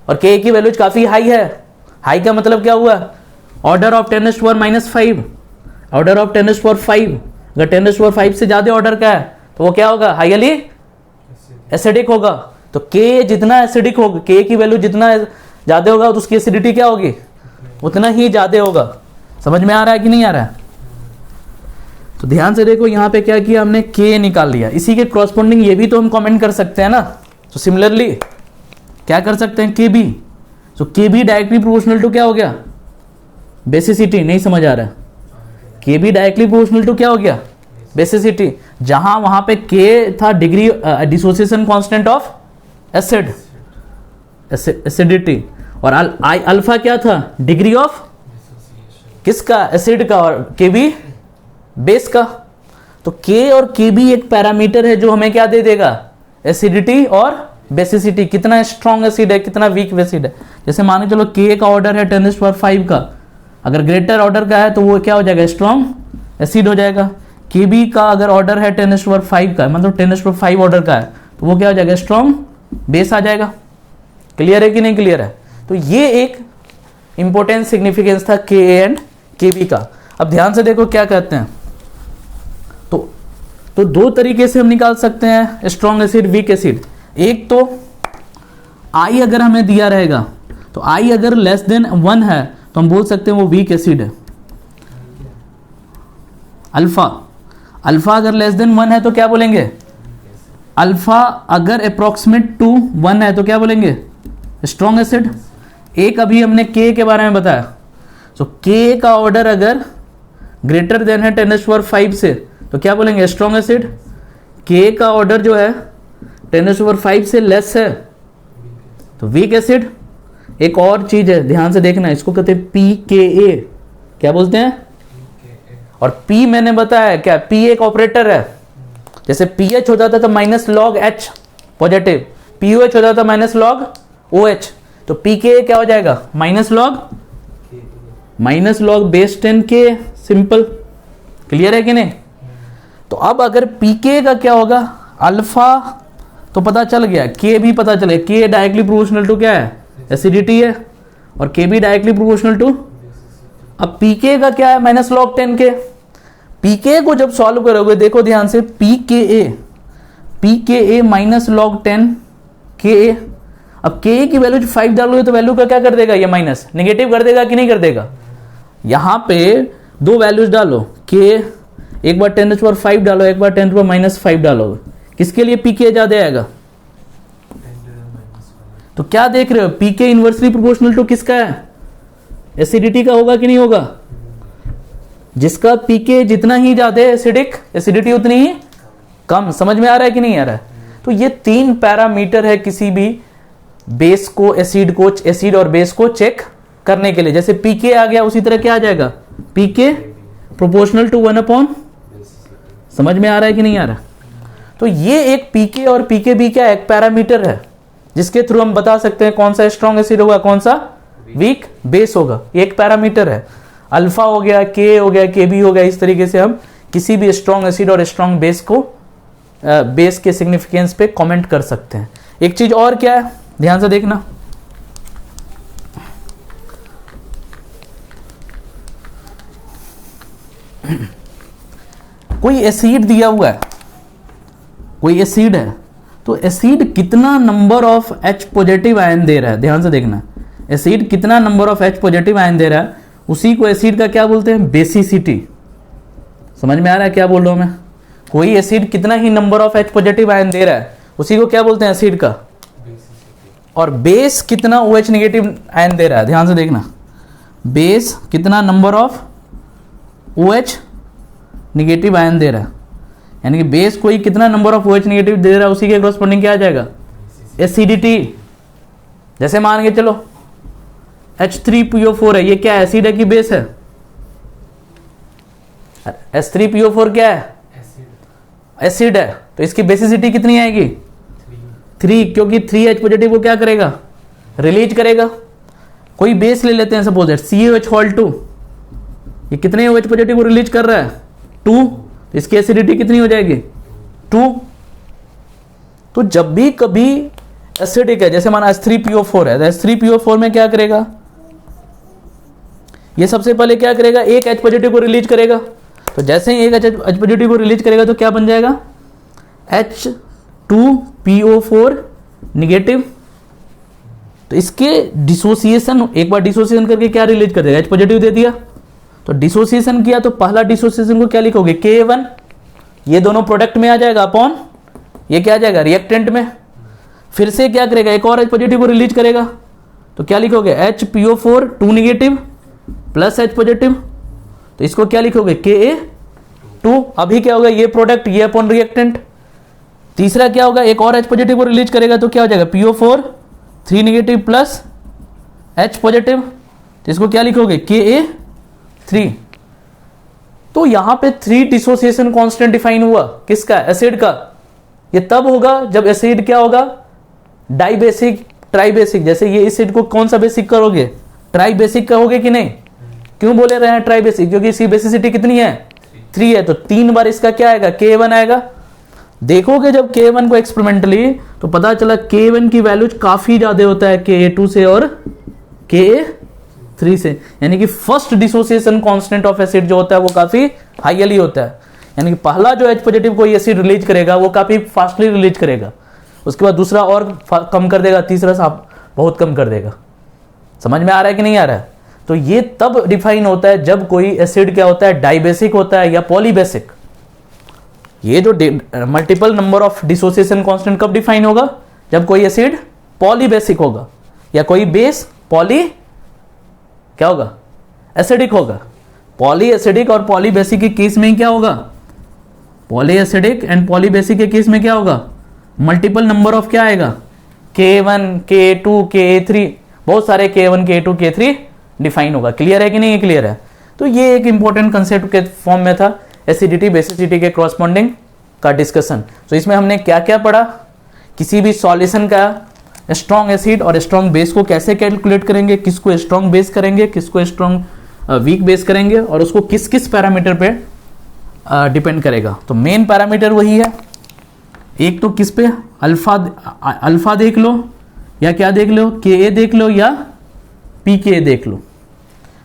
S1: और के की वैल्यूज काफी हाई है, हाई का मतलब क्या हुआ, ऑर्डर ऑफ 10⁻⁵, ऑर्डर ऑफ 10⁵। अगर 10⁵ से ज्यादा ऑर्डर का है तो वो क्या होगा, हाईली एसिडिक होगा। तो के जितना एसिडिक होगा, के की वैल्यू जितना ज्यादा होगा तो उसकी एसिडिटी क्या होगी, उतना ही ज्यादा होगा। समझ में आ रहा है कि नहीं आ रहा है? तो ध्यान से देखो यहाँ पे क्या किया हमने, के निकाल लिया, इसी के क्रॉसपोंडिंग ये भी तो हम कमेंट कर सकते हैं ना। तो सिमिलरली क्या कर सकते हैं, के बी। तो के बी डायरेक्टली प्रोपोर्शनल टू क्या हो गया, बेसिसिटी। नहीं समझ आ रहा है, के बी डायरेक्टली प्रोपोर्शनल टू क्या हो गया, बेसिसिटी। जहां वहां पे के था degree dissociation constant of acid, acidity, और अल्फा क्या था, डिग्री ऑफ किसका, एसिड का, और के बी बेस का। तो के और के बी एक पैरामीटर है जो हमें क्या दे देगा, एसिडिटी और बेसिसिटी, कितना स्ट्रॉन्ग एसिड है कितना वीक एसिड है। जैसे मान के चलो के का ऑर्डर है 10⁵ का, अगर ग्रेटर ऑर्डर का है तो वो क्या हो जाएगा, स्ट्रॉन्ग एसिड हो जाएगा। के बी का अगर ऑर्डर है 10⁵ का, मतलब 10⁵ ऑर्डर का है तो वो क्या हो जाएगा, स्ट्रॉन्ग बेस आ जाएगा। क्लियर है कि नहीं क्लियर है? तो ये एक इंपॉर्टेंट सिग्निफिकेंस था के एंड के बी का। अब ध्यान से देखो क्या कहते हैं, तो दो तरीके से हम निकाल सकते हैं स्ट्रॉन्ग एसिड वीक एसिड। एक तो आई अगर हमें दिया रहेगा तो आई अगर लेस देन 1 है तो हम बोल सकते हैं वो वीक एसिड है। अल्फा अगर लेस देन 1 है तो क्या बोलेंगे, अल्फा अगर अप्रोक्सीमेट टू 1 है तो क्या बोलेंगे, स्ट्रॉन्ग एसिड। एक अभी हमने के के बारे में बताया, तो के का ऑर्डर अगर ग्रेटर देन है 10⁵ से तो क्या बोलेंगे, स्ट्रॉन्ग एसिड। के का ऑर्डर जो है 10⁵ से लेस है तो वीक एसिड। एक और चीज है ध्यान से देखना, इसको कहते हैं pKa, क्या बोलते हैं, और P मैंने बताया क्या, P एक ऑपरेटर है। जैसे pH हो जाता था -log H पॉजिटिव, pOH हो जाता -log OH, तो pKa क्या हो जाएगा, -log base 10K, simple. Clear है कि नहीं? तो अब अगर pK का क्या होगा, अल्फा तो पता चल गया, के भी पता चले, के डायरेक्टली प्रोपोर्शनल टू क्या है, एसिडिटी है, और के भी डायरेक्टली प्रोपोर्शनल टू। अब पीके का क्या है, -log 10K। पीके को जब सॉल्व करोगे देखो ध्यान से, pKa -log 10Ka। अब Ka की वैल्यू 5 डालोगे तो वैल्यू का क्या कर देगा, ये माइनस नेगेटिव कर देगा कि नहीं कर देगा। यहां पे दो वैल्यूज डालो, के एक बार 10⁵ डालो, एक बार 10⁻⁵ डालो, किसके लिए pK ज्यादा आएगा, तो क्या देख रहे हो, pK इनवर्सली प्रोपोर्शनल टू किसका है, एसिडिटी का होगा कि नहीं होगा। जिसका pK जितना ही ज्यादा है एसिडिक, एसिडिटी उतनी ही कम। समझ में आ रहा है कि नहीं आ रहा है? तो ये 3 पैरामीटर है किसी भी बेस को, एसिड और बेस को चेक करने के लिए। जैसे pK आ गया उसी तरह क्या आ जाएगा, pK प्रोपोर्शनल टू 1/, समझ में आ रहा है कि नहीं आ रहा? तो ये एक pK और pKb क्या एक पैरामीटर है जिसके थ्रू हम बता सकते हैं कौन सा स्ट्रॉन्ग एसिड होगा, कौन सा वीक बेस होगा। ये एक पैरामीटर है, अल्फा हो गया, के हो गया, केबी हो गया। इस तरीके से हम किसी भी स्ट्रॉन्ग एसिड और स्ट्रॉन्ग बेस को बेस के सिग्निफिकेंस पे कमेंट कर सकते हैं। एक चीज और क्या है, ध्यान से देखना, कोई एसिड दिया हुआ है, कोई एसिड है, तो एसिड कितना number of H positive ion दे रहा है, ध्यान से देखना, एसिड कितना number of H positive ion दे रहा है, उसी को एसिड का क्या बोलते हैं, बेसिसिटी। समझ में आ रहा है क्या बोल रहा हूं मैं? कोई एसिड कितना ही number of H positive ion दे रहा है, उसी को क्या बोलते हैं, एसिड का। और बेस कितना OH नेगेटिव आयन दे रहा है, ध्यान से देखना, बेस कितना number of OH negative ion दे रहा है, यानी कि बेस कोई कितना नंबर ऑफ OH नेगेटिव दे रहा है, उसी के कॉरस्पॉन्डिंग क्या आ जाएगा, एसिडिटी। जैसे मान के चलो H3PO4 है, ये क्या एसिड है कि बेस है? H3PO4 क्या है, एसिड है, तो इसकी बेसिसिटी कितनी आएगी, 3, क्योंकि 3H पॉजिटिव को क्या करेगा, रिलीज करेगा। कोई बेस ले लेते हैं, सपोज COH2, ये कितने OH पॉजिटिव को रिलीज कर रहा है, 2, तो इसकी एसिडिटी कितनी हो जाएगी, 2। तो जब भी कभी एसिडिक है, जैसे माना H3PO4 है, तो H3PO4 में क्या करेगा, ये सबसे पहले क्या करेगा, एक H पॉजिटिव को रिलीज करेगा। तो जैसे ही एक H पॉजिटिव को रिलीज करेगा तो क्या बन जाएगा, H2PO4 निगेटिव। तो इसके डिसोसिएशन, एक बार डिसोसिएशन करके क्या रिलीज कर देगा, H पॉजिटिव दे दिया, तो डिसोसिएशन किया, तो पहला डिसोसिएशन को क्या लिखोगे, Ka1, ये दोनों प्रोडक्ट में आ जाएगा, अपॉन ये क्या आ जाएगा, रिएक्टेंट में। फिर से क्या करेगा, एक और H पॉजिटिव को रिलीज करेगा, तो क्या लिखोगे, HPO4 2 negative plus H positive, तो इसको क्या लिखोगे, Ka2। अभी क्या होगा, ये प्रोडक्ट, ये अपॉन रिएक्टेंट। तीसरा क्या होगा, एक और H पॉजिटिव को रिलीज करेगा, तो क्या हो जाएगा, PO4 3 negative plus H positive, तो इसको क्या लिखोगे, Ka3। तो यहां पे 3 डिसोसिएशन कांस्टेंट डिफाइन हुआ, किसका, एसिड का। ये तब होगा जब एसिड क्या होगा, डाइबेसिक, ट्राइबेसिक। जैसे ये एसिड को कौन सा बेसिक करोगे, ट्राइबेसिक कहोगे कि नहीं? क्यों बोले रहे हैं ट्राइबेसिक, क्योंकि इसकी बेसिसिटी कितनी है, 3 है, तो 3 बार इसका क्या आएगा, Ka1 आएगा। देखोगे जब Ka1 को एक्सपेरिमेंटली, तो पता चला Ka1 की वैल्यूज काफी ज्यादा होता है Ka2 से और Ka3 से, यानी कि first dissociation constant of acid जो होता है वो काफी हाईली होता है। यानी कि पहला जो H पॉजिटिव कोई एसिड रिलीज करेगा वो काफी फास्टली रिलीज करेगा, उसके बाद दूसरा और कम कर देगा, तीसरा साहब बहुत कम कर देगा। समझ में आ रहा है कि नहीं आ रहा है? तो ये तब डिफाइन होता है जब कोई एसिड क्या होता है, डाइबेसिक होता है या पॉलीबेसिक। ये जो multiple number of dissociation constant कब डिफाइन होगा, जब कोई एसिड पॉलीबेसिक होगा या कोई बेस पॉली क्या होगा, एसिडिक होगा। पॉली एसिडिक और पॉलीबेसिक के केस में क्या होगा, पॉली एसिडिक एंड पॉलीबेसिक के केस में क्या होगा, मल्टीपल नंबर ऑफ क्या आएगा, K1 K2 K3, बहुत सारे K1 K2 K3 डिफाइन होगा। क्लियर है कि नहीं? क्लियर है। तो ये एक इंपॉर्टेंट कंसेप्ट के फॉर्म में था, एसिडिटी बेसिसिटी के क्रॉसपॉन्डिंग का डिस्कशन। तो इसमें हमने क्या क्या पढ़ा, किसी भी सॉल्यूशन का स्ट्रॉन्ग एसिड और स्ट्रॉन्ग बेस को कैसे कैलकुलेट करेंगे, किसको स्ट्रॉन्ग बेस करेंगे, किसको स्ट्रॉन्ग वीक बेस करेंगे, और उसको किस किस पैरामीटर पे डिपेंड करेगा। तो मेन पैरामीटर वही है, एक तो किस पे, अल्फा देख लो या क्या देख लो, Ka देख लो या pK देख लो।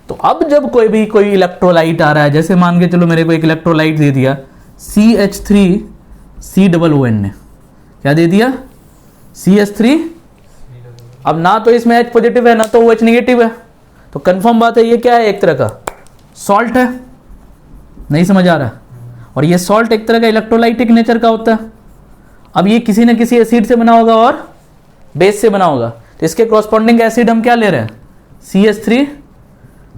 S1: तो अब जब कोई इलेक्ट्रोलाइट आ रहा है, जैसे मान के चलो मेरे को एक इलेक्ट्रोलाइट दे दिया CH3COON ने, क्या दे दिया, CH3। अब ना तो इसमें H पॉजिटिव है ना तो OH नेगेटिव है, तो कंफर्म बात है ये क्या है, एक तरह का सॉल्ट है। नहीं समझ आ रहा? और ये सॉल्ट एक तरह का इलेक्ट्रोलाइटिक नेचर का होता है। अब ये किसी न किसी एसिड से बना होगा और बेस से बना होगा, तो इसके कॉरस्पॉन्डिंग एसिड हम क्या ले रहे हैं, CH3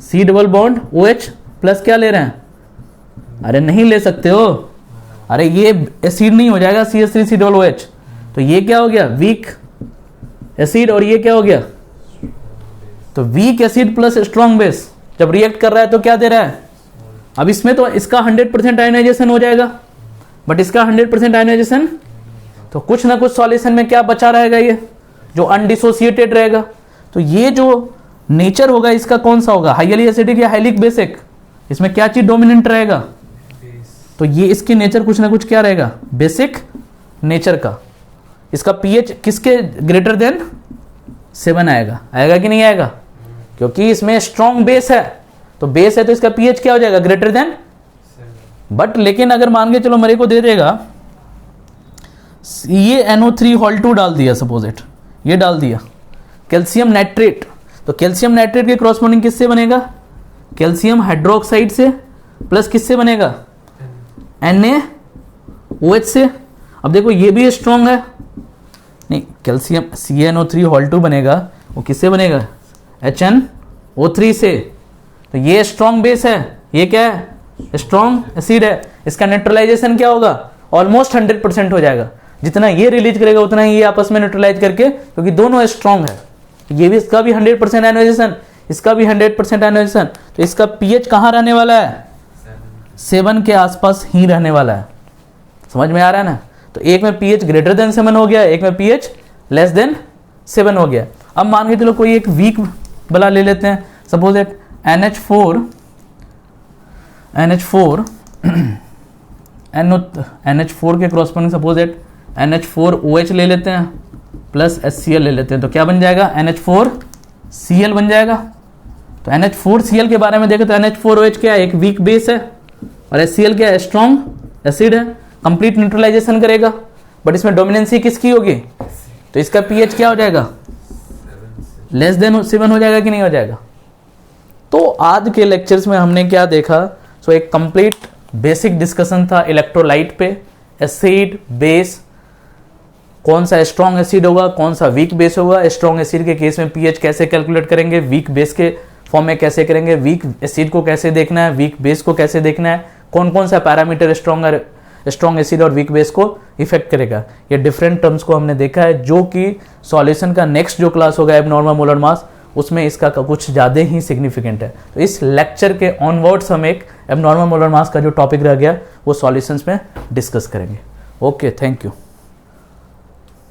S1: C double bond OH plus क्या ले रहे हैं, अरे नहीं ले सकते हो, अरे ये एसिड नहीं हो जाएगा CH3 C डबल OH, तो ये क्या हो गया, वीक एसिड, और ये क्या हो गया, तो weak acid plus strong base जब रिएक्ट कर रहा है तो क्या दे रहा है। अब इसमें तो इसका 100% आयनाइजेशन हो जाएगा, बट इसका 100% आयनाइजेशन, तो कुछ ना कुछ सॉल्यूशन में क्या बचा रहेगा, ये जो अनडिसोसिएटेड रहेगा। तो ये जो नेचर होगा इसका कौन सा होगा, हाईली एसिडिक या हाईली बेसिक, इसमें क्या चीज डोमिनेंट रहेगा, तो ये इसके नेचर कुछ ना कुछ क्या रहेगा, बेसिक नेचर का। इसका pH किसके ग्रेटर देन 7 आएगा, आएगा कि नहीं आएगा, क्योंकि इसमें स्ट्रॉन्ग बेस है, तो बेस है तो इसका pH क्या हो जाएगा, ग्रेटर देन बट लेकिन अगर मान के चलो मेरे को दे देगा ये NO3 डाल दिया, सपोज इट ये डाल दिया कैल्शियम नाइट्रेट, तो कैल्शियम नाइट्रेट के क्रॉसपोंडिंग किससे बनेगा? कैल्शियम हाइड्रोक्साइड से प्लस किससे बनेगा? NaOH से। अब देखो ये भी स्ट्रॉन्ग है, नहीं कैल्शियम CnO3 बनेगा, वो किससे बनेगा? HNO3 से। तो ये स्ट्रॉन्ग बेस है, ये क्या है? स्ट्रॉन्ग एसिड है। इसका न्यूट्रलाइजेशन क्या होगा? ऑलमोस्ट 100% हो जाएगा। जितना ये रिलीज करेगा उतना ही ये आपस में न्यूट्रलाइज करके, क्योंकि दोनों स्ट्रॉन्ग है। ये भी, इसका भी 100% आयनाइजेशन, इसका भी 100% आयनाइजेशन। तो इसका पीएच कहाँ रहने वाला है? 7 के आसपास ही रहने वाला है। समझ में आ रहा है ना? तो एक में पीएच ग्रेटर देन 7 हो गया, एक में पीएच लेस देन 7 हो गया। अब मान के चलो कोई एक वीक वाला ले लेते हैं, सपोज इट NH4 के क्रॉसपोंडिंग सपोज इट NH4OH ले लेते हैं प्लस HCl ले लेते हैं, तो क्या बन जाएगा? NH4Cl बन जाएगा। तो NH4Cl के बारे में देखें तो NH4OH क्या है? एक वीक बेस है, और HCl क्या है? स्ट्रॉन्ग एसिड है, कंप्लीट न्यूट्रलाइजेशन करेगा। बट इसमें डोमिनेंसी किसकी होगी? तो इसका पीएच क्या हो जाएगा? लेस देन 7 हो जाएगा कि नहीं हो जाएगा? तो आज के लेक्चर्स में हमने क्या देखा? सो एक कंप्लीट बेसिक डिस्कशन था इलेक्ट्रोलाइट पे, एसिड बेस, कौन सा स्ट्रॉन्ग एसिड होगा, कौन सा वीक बेस होगा। स्ट्रॉन्ग एसिड के केस में पीएच कैसे कैलकुलेट करेंगे, वीक बेस के फॉर्म में कैसे करेंगे, वीक एसिड को कैसे देखना है, वीक बेस को कैसे देखना है, कौन कौन सा पैरामीटर स्ट्रॉन्ग एसिड और वीक बेस को इफेक्ट करेगा। ये डिफरेंट टर्म्स को हमने देखा है, जो कि सॉल्यूशन का नेक्स्ट जो क्लास होगा एबनॉर्मल मोलर मास, उसमें इसका कुछ ज़्यादा ही सिग्निफिकेंट है। तो इस लेक्चर के ऑनवर्ड्स हम एक एबनॉर्मल मोलर मास का जो टॉपिक रह गया वो सॉल्यूशंस में डिस्कस करेंगे। Okay, thank you.